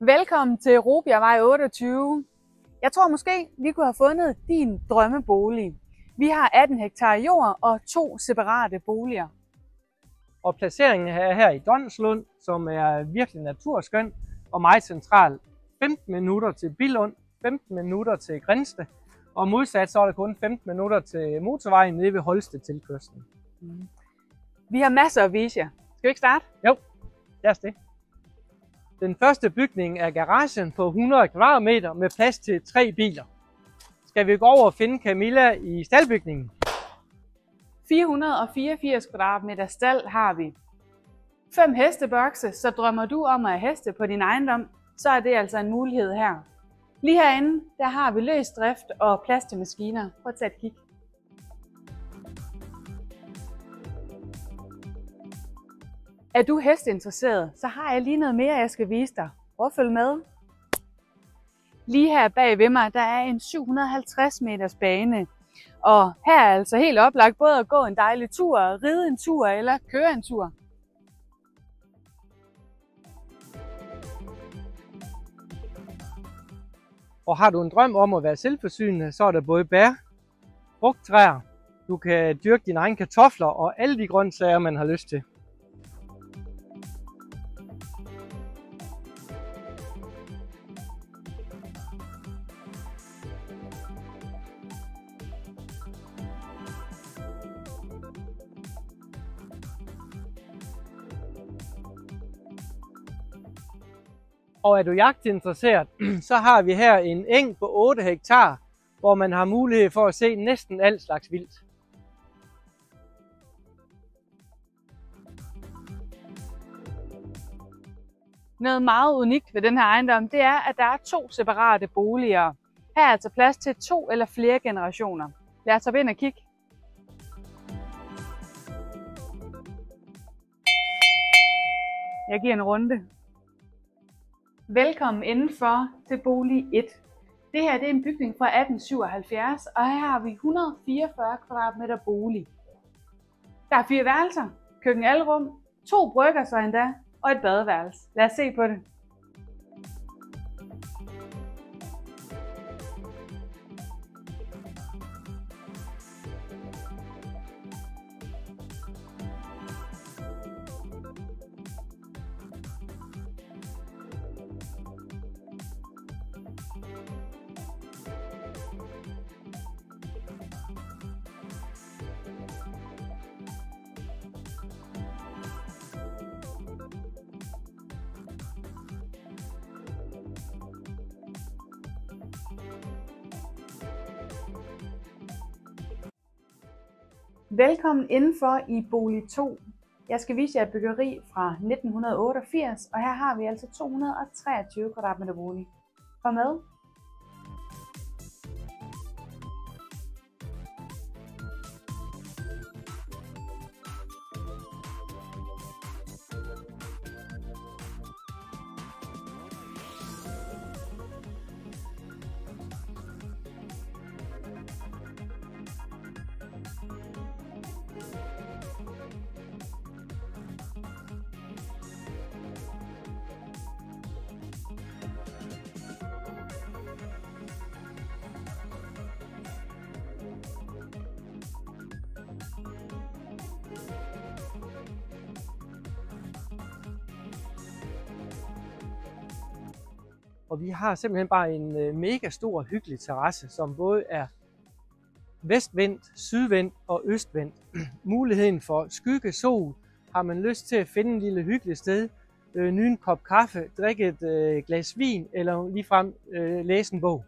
Velkommen til Råbjergvej 28. Jeg tror måske, vi kunne have fundet din drømmebolig. Vi har 18 hektar jord og 2 separate boliger. Og placeringen er her i Donslund, som er virkelig naturskøn og meget central. 15 minutter til Billund, 15 minutter til Grindsted, og modsat så er der kun 15 minutter til motorvejen nede ved Holsted tilkørslen. Vi har masser at vise jer. Skal vi ikke starte? Jo, lad os det. Den første bygning er garagen på 100 kvadratmeter med plads til 3 biler. Skal vi gå over og finde Camilla i staldbygningen? 484 kvadratmeter stald har vi. 5 hestebokse, så drømmer du om at have heste på din ejendom, så er det altså en mulighed her. Lige herinde, der har vi løs drift og plads til maskiner. Prøv at tage et kig. Er du hesteinteresseret, så har jeg lige noget mere, jeg skal vise dig. Prøv at følge med. Lige her bag ved mig, der er en 750 meters bane. Og her er altså helt oplagt både at gå en dejlig tur, ride en tur eller køre en tur. Og har du en drøm om at være selvforsynende, så er der både bær, frugttræer, du kan dyrke dine egne kartofler og alle de grøntsager, man har lyst til. Og er du jagtinteresseret, så har vi her en eng på 8 hektar, hvor man har mulighed for at se næsten alt slags vildt. Noget meget unikt ved den her ejendom, det er, at der er 2 separate boliger. Her er altså plads til 2 eller flere generationer. Lad os tage ind og kigge. Jeg giver en runde. Velkommen indenfor til bolig 1. Det her det er en bygning fra 1877, og her har vi 144 kvadratmeter bolig. Der er 4 værelser, køkken alrum, 2 brygger så endda, og et badeværelse. Lad os se på det. Velkommen indenfor i bolig 2. Jeg skal vise jer et byggeri fra 1988, og her har vi altså 223 kvadratmeter bolig. Kom med. Og vi har simpelthen bare en mega stor hyggelig terrasse, som både er vestvendt, sydvendt og østvendt. Muligheden for skygge, sol, har man lyst til at finde et lille hyggeligt sted, nyde en kop kaffe, drikke et glas vin eller ligefrem læse en bog.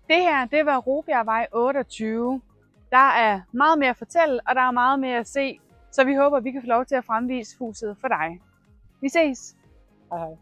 Det her, det var Råbjergvej 28. Der er meget mere at fortælle, og der er meget mere at se, så vi håber, vi kan få lov til at fremvise huset for dig. Vi ses! Hej hej.